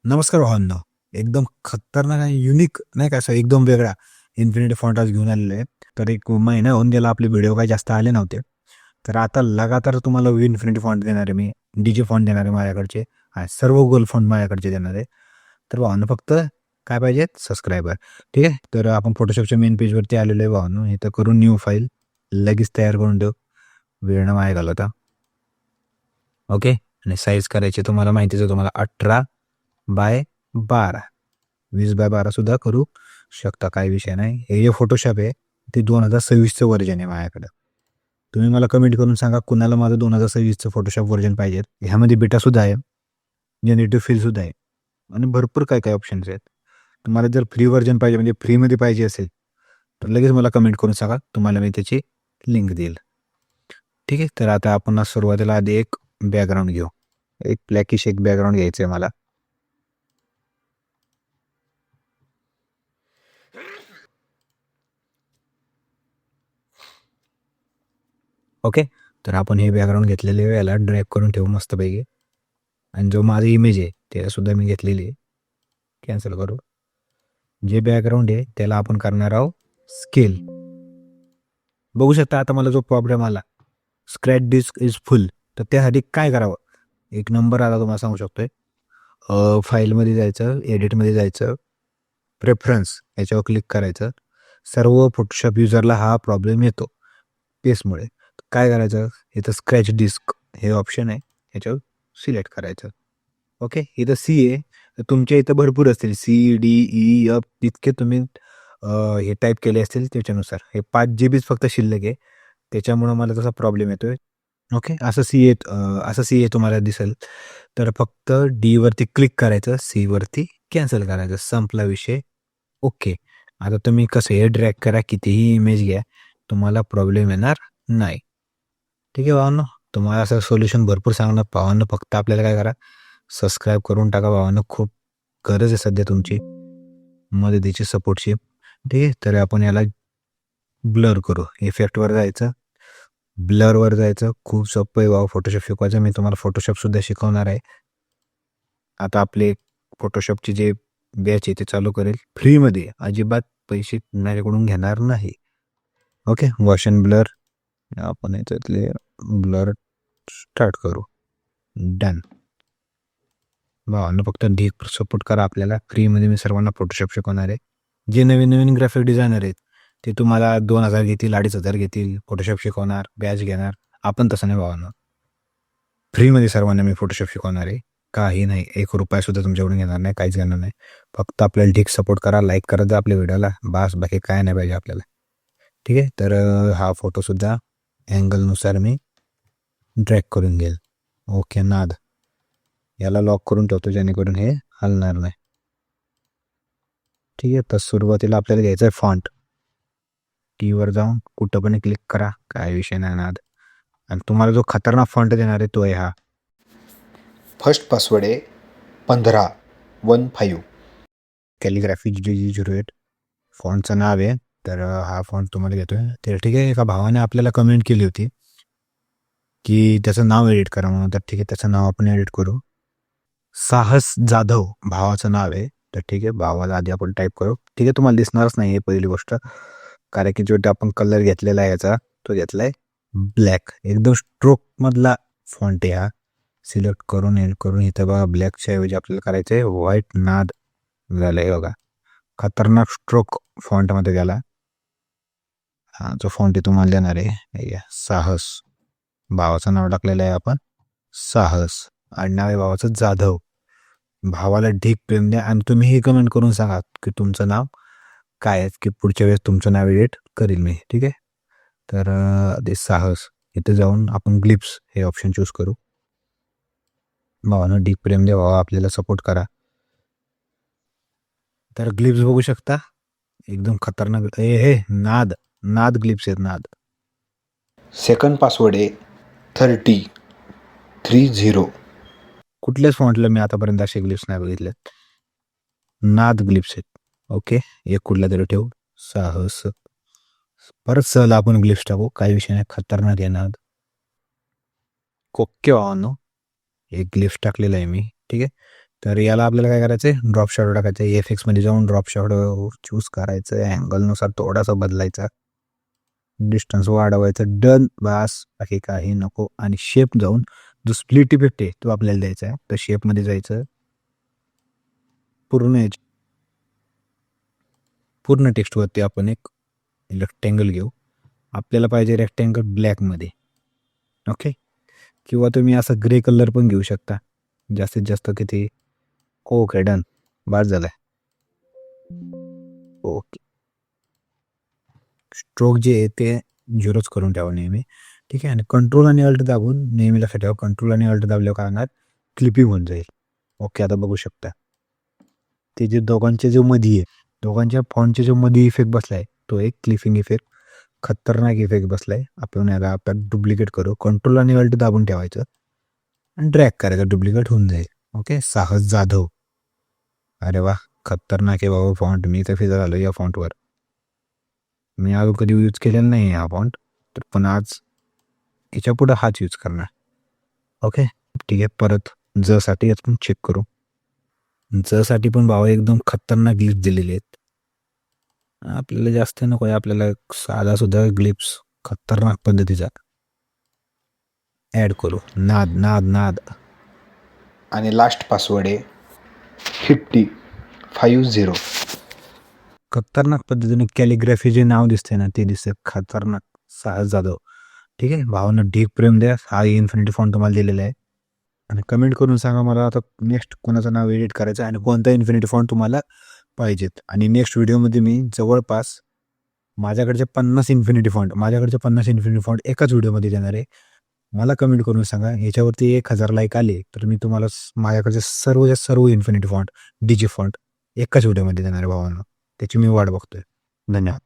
नमस्कार भावांनो. एकदम खतरनाक आणि युनिक नाही का असं एकदम वेगळा इन्फिनिटी फॉन्ट आज घेऊन आलेलो आहे. तर एक महिना होऊन गेला आपले व्हिडिओ काही जास्त आले नव्हते. तर आता लगातार तुम्हाला इन्फिनिटी फॉन्ट देणार आहे मी. डीजे फॉन्ट देणार आहे माझ्याकडचे. सर्व गोल फॉन्ट माझ्याकडचे देणार आहे. तर भावांनो फक्त काय पाहिजेत सबस्क्रायबर. ठीक आहे. तर आपण फोटोशॉपच्या मेन पेजवरती आलेलो आहे भावांनो. इथं करून न्यू फाईल लगेच तयार करून देऊ. वेळ न वाया घालवता. ओके. आणि साईज करायची तुम्हाला माहितीच आहे तुम्हाला 18x12 20x12 सुद्धा करू शकता, काही विषय नाही. हे जे फोटोशॉप आहे ते 2026चं व्हर्जन आहे माझ्याकडं. तुम्ही मला कमेंट करून सांगा कुणाला माझं 2026चं फोटोशॉप व्हर्जन पाहिजे. ह्यामध्ये बेटासुद्धा आहे, जनरेटिव्ह फीलसुद्धा आहे आणि भरपूर काय काय ऑप्शन्स आहेत. तुम्हाला जर फ्री व्हर्जन पाहिजे म्हणजे फ्रीमध्ये पाहिजे असेल तर लगेच मला कमेंट करून सांगा, तुम्हाला मी त्याची लिंक देईल. ठीक आहे. तर आता आपण सुरुवातीला आधी एक बॅकग्राऊंड घेऊ. एक ब्लॅकिश एक बॅकग्राऊंड घ्यायचं आहे मला. ओके. तर आपण हे बॅकग्राऊंड घेतलेले याला ड्रॅग करून ठेवू मस्तपैकी. आणि जो माझी इमेज आहे त्यासुद्धा मी घेतलेली आहे. कॅन्सल करू. जे बॅकग्राऊंड आहे त्याला आपण करणार आहोत स्केल. बघू शकता आता मला जो प्रॉब्लेम आला, स्क्रॅच डिस्क इज फुल. तर त्यासाठी काय करावं, एक नंबर आता तुम्हाला सांगू शकतोय. फाईलमध्ये जायचं, एडिटमध्ये जायचं, प्रेफरन्स याच्यावर क्लिक करायचं. सर्व फोटोशॉप युजरला हा प्रॉब्लेम येतो पेसमुळे. काय करायचं, इथं स्क्रॅच डिस्क हे ऑप्शन आहे, ह्याच्यावर सिलेक्ट करायचं. ओके. इथं सी आहे, तर तुमच्या इथं भरपूर असतील CDEF तितके तुम्ही हे टाईप केले असतील त्याच्यानुसार. हे 5 GB फक्त शिल्लक आहे, त्याच्यामुळं मला तसा प्रॉब्लेम येतोय. ओके. असं सी ए तुम्हाला दिसेल. तर फक्त डीवरती क्लिक करायचं, सीवरती कॅन्सल करायचं, संपला विषय. ओके. आता तुम्ही कसं हे ड्रॅग करा, कितीही इमेज घ्या, तुम्हाला प्रॉब्लेम येणार नाही. ठीक आहे भावांनो. तुम्हाला असं सोल्युशन भरपूर सांगणार भावांनो. फक्त आपल्याला काय करा, सबस्क्राईब करून टाका भावांनो. खूप गरज आहे सध्या तुमची मदतीची, सपोर्टची. ठीक आहे. तर आपण याला ब्लर करू. इफेक्टवर जायचं, ब्लरवर जायचं. खूप सोपं आहे भाऊ फोटोशॉप शिकवायचं. मी तुम्हाला फोटोशॉपसुद्धा शिकवणार आहे. आता आपले फोटोशॉपची जे बॅच आहे ते चालू करेल फ्रीमध्ये, अजिबात पैसे माझ्याकडून घेणार नाही. ओके. वॉश अँड ब्लर आपण याच्यातले ब्लर स्टार्ट करू. डन. भावांनो फक्त ढीक सपोर्ट करा आपल्याला. फ्रीमध्ये मी सर्वांना फोटोशॉप शिकवणार आहे. जे नवीन नवीन ग्राफिक डिझायनर आहेत ते तुम्हाला 2000 घेतील, 2500 घेतील, फोटोशॉप शिकवणार, बॅच घेणार. आपण तसं नाही भावांनो. फ्रीमध्ये सर्वांना मी फोटोशॉप शिकवणार आहे. काही नाही, ₹1 सुद्धा तुमच्याकडून घेणार नाही, काहीच घेणार नाही. फक्त आपल्याला ढीक सपोर्ट करा, लाईक करत जा आपल्या व्हिडिओला, बास. बाकी काय नाही पाहिजे आपल्याला. ठीक आहे. तर हा फोटोसुद्धा अँगलनुसार मी ड्रॅग करून घेईल. ओके. नाद याला लॉक करून ठेवतो जेणेकरून हे हलणार नाही. ठीक आहे. तर सुरुवातीला आपल्याला घ्यायचं आहे फॉन्ट. कीवर जाऊन कुठं पण क्लिक करा, काय विषय नाही नाद. आणि तुम्हाला जो खतरनाक फॉन्ट देणार आहे तो आहे हा. फर्स्ट पासवर्ड आहे 1515. कॅलिग्राफी GG08 फॉन्टचं नाव आहे. तर हा फॉन्ट तुम्हाला घेतोय. तर ठीक आहे. एका भावाने आपल्याला कमेंट केली होती की त्याचं नाव एडिट करा म्हणून. तर ठीक आहे, त्याचं नाव आपण एडिट करू. साहस जाधव भावाचं नाव आहे. तर ठीक आहे, भावाला आधी आपण टाईप करू. ठीक आहे. तुम्हाला दिसणारच नाही आहे पहिली गोष्ट, कारण की जो आपण कलर घेतलेला आहे याचा तो घेतला आहे ब्लॅक. एकदम स्ट्रोकमधला फॉन्ट आहे हा. सिलेक्ट करून एडिट करून इथं बघा, ब्लॅकच्या ऐवजी आपल्याला करायचं आहे व्हाईट. नाद झालं आहे बघा, खतरनाक स्ट्रोक फॉन्टमध्ये गेला. हा जो फॉन्ट आहे तुम्हाला देणार आहे साहस. भावाचं नाव टाकलेलं आहे आपण साहस, आडनाव आहे भावाचं जाधव. भावाला ढीक प्रेम द्या आणि तुम्ही हे कमेंट करून सांगा की तुमचं नाव काय आहे, की पुढच्या वेळेस तुमचं नाव एडिट करील मी. ठीक आहे. तर ते साहस इथे जाऊन आपण ग्लिप्स हे ऑप्शन चूज करू. भावानं ढीक प्रेम द्या, भावा आपल्याला सपोर्ट करा. तर ग्लिप्स बघू शकता एकदम खतरनाक. हे नाद नाद ग्लिप्स आहेत, नाद. सेकंड पासवर्ड आहे 3030. कुठल्याच फॉन्टला मी आतापर्यंत असे ग्लिप्स नाही बघितले. नाद ग्लिप्स आहेत. ओके. एक कुठला तरी ठेवू, साहस. परत सहला आपण ग्लिप्स टाकू, काही विषय नाही, खतरनाक आहे नाद. ओके भावांनो, एक ग्लिप्स टाकलेला आहे मी. ठीक आहे. तर याला आपल्याला काय करायचं आहे, ड्रॉप शॅडो टाकायचं आहे. एफएक्समध्ये जाऊन ड्रॉप शॅडो चूज करायचं आहे. अँगलनुसार थोडासा बदलायचा, डिस्टन्स वाढवायचं. डन, बास, बाकी काही नको. आणि शेप जाऊन जो स्प्लिट इफेक्ट आहे तो आपल्याला द्यायचा आहे. तर शेपमध्ये जायचं, पूर्ण टेक्स्टवरती आपण एक रेक्टँगल घेऊ. आपल्याला पाहिजे रेक्टँगल ब्लॅकमध्ये. ओके, किंवा तुम्ही असं ग्रे कलर पण घेऊ शकता. जास्तीत जास्त किती? ओके, डन, बाद झालाय. ओके, स्ट्रोक जे आहे ते 0च करून ठेवा नेहमी. ठीक आहे. आणि कंट्रोल आणि अल्ट दाबून नेहमी लक्षात ठेवा, कंट्रोल आणि अल्ट दाबल्यावर काय होणार, क्लिपिंग होऊन जाईल. ओके, आता बघू शकता ते जे दोघांच्या जो मध्ये आहे, दोघांच्या फॉन्टच्या जो मध्ये इफेक्ट बसलाय तो एक क्लिपिंग इफेक्ट, खतरनाक इफेक्ट बसलाय. आपण याला आता डुप्लिकेट करू. कंट्रोल आणि अल्ट दाबून ठेवायचं आणि ड्रॅग करायचं, डुप्लिकेट होऊन जाईल. ओके, साहस जाधव. अरे वा, खतरनाक आहे बाबा फॉन्ट. मी तर फिदा झालो या फॉन्टवर. मी अजून कधी यूज केलेला नाही हा फॉन्ट, तर पण आज याच्या पुढे हाच यूज करणार. ओके, ठीक आहे. परत ज साठी आपण चेक करू. ज साठी पण भावा एकदम खतरनाक ग्लिप्स दिलेले आहेत. आपल्याला जास्त नको आहे, आपल्याला साधा सुद्धा ग्लिप्स खतरनाक पद्धतीचा ॲड करू. नाद नाद नाद. आणि लास्ट पासवर्ड आहे 5050. खतरनाक पद्धतीने कॅलिग्राफी जे नाव दिसते ना ते दिसते खतरनाक, साहस जाधव. ठीक आहे, भावांना ढीक प्रेम द्या. हा इन्फिनिटी फॉन्ट तुम्हाला दिलेला आहे. आणि कमेंट करून सांगा मला आता नेक्स्ट कोणाचं नाव एडिट करायचं आणि कोणता इन्फिनिटी फॉन्ट तुम्हाला पाहिजेत. आणि नेक्स्ट व्हिडिओमध्ये मी जवळपास माझ्याकडचे 50 इन्फिनिटी फॉन्ट एकाच व्हिडिओमध्ये देणार आहे. मला कमेंट करून सांगा. याच्यावरती 1000 लाईक आले तर मी तुम्हाला माझ्याकडचे सर्व इन्फिनिटी फॉन्ट, डीजी फॉन्ट एकाच व्हिडिओमध्ये देणार आहे भावांना. त्याची मी वाट बघतोय. धन्यवाद.